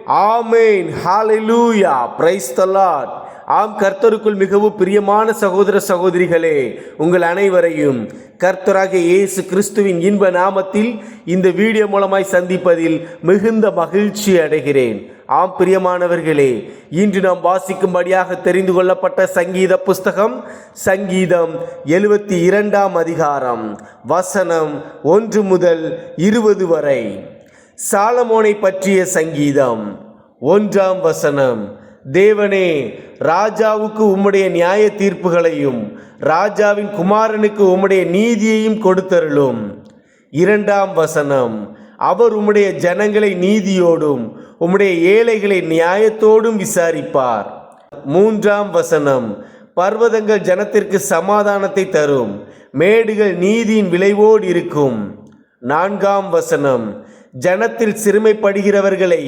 Amen. Hallelujah. praise the lord. ஆம், கர்த்தருக்குள் மிகவும் பிரியமான சகோதர சகோதரிகளே, உங்கள் அனைவரையும் கர்த்தராகிய இயேசு கிறிஸ்துவின் இன்ப நாமத்தில் இந்த வீடியோ மூலமாய் சந்திப்பதில் மிகுந்த மகிழ்ச்சி அடைகிறேன். ஆம் பிரியமானவர்களே, இன்று நாம் வாசிக்கும்படியாக தெரிந்து கொள்ளப்பட்ட சங்கீத புஸ்தகம் சங்கீதம் 72 அதிகாரம் வசனம் 1 முதல் 20 வரை. சாலமோனை பற்றிய சங்கீதம். 1 வசனம். தேவனே, ராஜாவுக்கு உம்முடைய நியாய தீர்ப்புகளையும் ராஜாவின் குமாரனுக்கு உம்முடைய நீதியையும் கொடுத்தருளும். 2 வசனம். அவர் உம்முடைய ஜனங்களை நீதியோடும் உம்முடைய ஏழைகளை நியாயத்தோடும் விசாரிப்பார். 3 வசனம். பர்வதங்கள் ஜனத்திற்கு சமாதானத்தை தரும், மேடுகள் நீதியின் விளைவோடு இருக்கும். 4 வசனம். ஜனத்தில் சிறுமைப்படுகிறவர்களை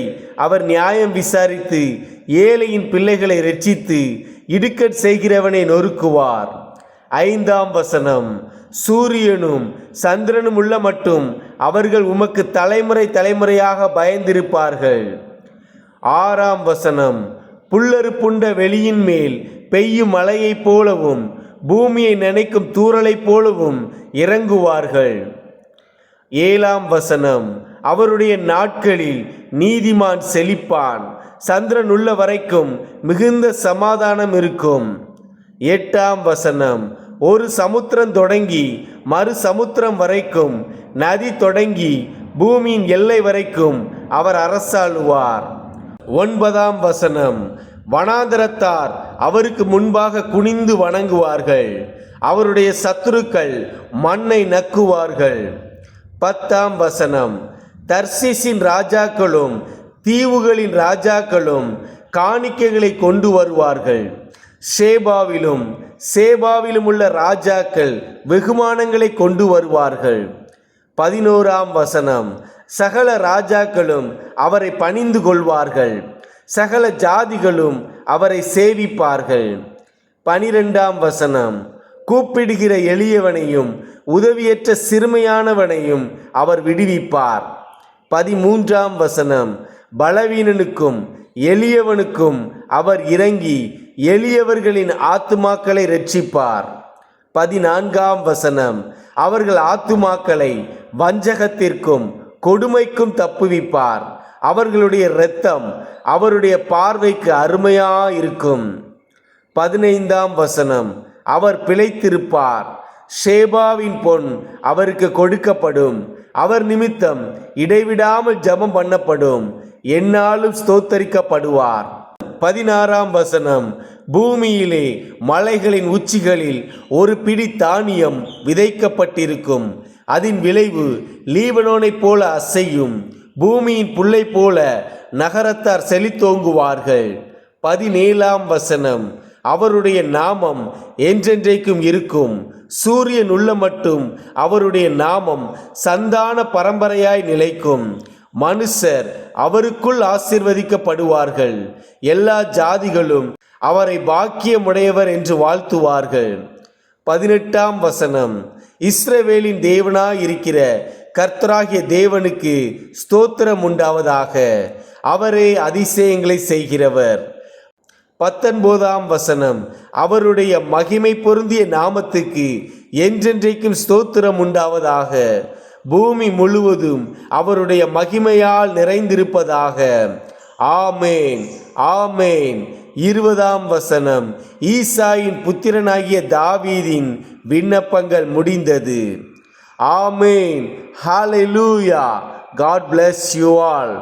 அவர் நியாயம் விசாரித்து ஏழையின் பிள்ளைகளை இரட்சித்து இடுக்கட் செய்கிறவனை நொறுக்குவார். 5 வசனம். சூரியனும் சந்திரனும் உள்ள மட்டும் அவர்கள் உமக்கு தலைமுறை தலைமுறையாக பயந்திருப்பார்கள். 6 வசனம். புல்லறுப்புண்ட வெளியின் மேல் பெய்யும் மழையைப் போலவும் பூமியை நினைக்கும் தூறலைப் போலவும் இறங்குவார்கள். 7 வசனம். அவருடைய நாட்களில் நீதிமான் செழிப்பான், சந்திரன் உள்ள வரைக்கும் மிகுந்த சமாதானம் இருக்கும். 8 வசனம். ஒரு சமுத்திரம் தொடங்கி மறு சமுத்திரம் வரைக்கும், நதி தொடங்கி பூமியின் எல்லை வரைக்கும் அவர் அரசாளுவார். 9 வசனம். வனாந்தரத்தார் அவருக்கு முன்பாக குனிந்து வணங்குவார்கள், அவருடைய சத்துருக்கள் மண்ணை நக்குவார்கள். 10 வசனம். தர்சீசின் ராஜாக்களும் தீவுகளின் ராஜாக்களும் காணிக்கைகளை கொண்டு வருவார்கள். சேபாவிலும் உள்ள ராஜாக்கள் வெகுமானங்களை கொண்டு வருவார்கள். 11 வசனம். சகல ராஜாக்களும் அவரை பணிந்து கொள்வார்கள், சகல ஜாதிகளும் அவரை சேவிப்பார்கள். 12 வசனம். கூப்பிடுகிற எளியவனையும் உதவியற்ற சிறுமையானவனையும் அவர் விடுவிப்பார். 13 வசனம். பலவீனனுக்கும் எளியவனுக்கும் அவர் இறங்கி எளியவர்களின் ஆத்துமாக்களை இரட்சிப்பார். 14 வசனம். அவர்கள் ஆத்துமாக்களை வஞ்சகத்திற்கும் கொடுமைக்கும் தப்புவிப்பார், அவர்களுடைய இரத்தம் அவருடைய பார்வைக்கு அருமையாயிருக்கும். 15 வசனம். அவர் பிழைத்திருப்பார், ஷேபாவின் பொன் அவருக்கு கொடுக்கப்படும், அவர் நிமித்தம் இடைவிடாமல் ஜெபம் பண்ணப்படும், எந்நாளும் ஸ்தோத்தரிக்கப்படுவார். 16 வசனம். பூமியிலே மலைகளின் உச்சிகளில் ஒரு பிடி தானியம் விதைக்கப்பட்டிருக்கும், அதன் விளைவு லீபனோனைப் போல அசையும், பூமியின் புல்லை போல நகரத்தார் செழித்தோங்குவார்கள். 17 வசனம். அவருடைய நாமம் என்றென்றைக்கும் இருக்கும், சூரியன் உள்ள மட்டும் அவருடைய நாமம் சந்தான பரம்பரையாய் நிலைக்கும். மனுஷர் அவருக்குள் ஆசீர்வதிக்கப்படுவார்கள், எல்லா ஜாதிகளும் அவரை பாக்கியமுடையவர் என்று வாழ்த்துவார்கள். 18 வசனம். இஸ்ரவேலின் தேவனாய் இருக்கிற கர்த்தராகிய தேவனுக்கு ஸ்தோத்திரம் உண்டாவதாக, அவரே அதிசயங்களை செய்கிறவர். 19 வசனம். அவருடைய மகிமை பொருந்திய நாமத்துக்கு என்றென்றைக்கும் ஸ்தோத்திரம் உண்டாவதாக, பூமி முழுவதும் அவருடைய மகிமையால் நிறைந்திருப்பதாக. ஆமேன், ஆமேன். 20 வசனம். ஈசாயின் புத்திரனாகிய தாவீதின் விண்ணப்பங்கள் முடிந்தது. ஆமேன். ஹalleluya. God bless you all.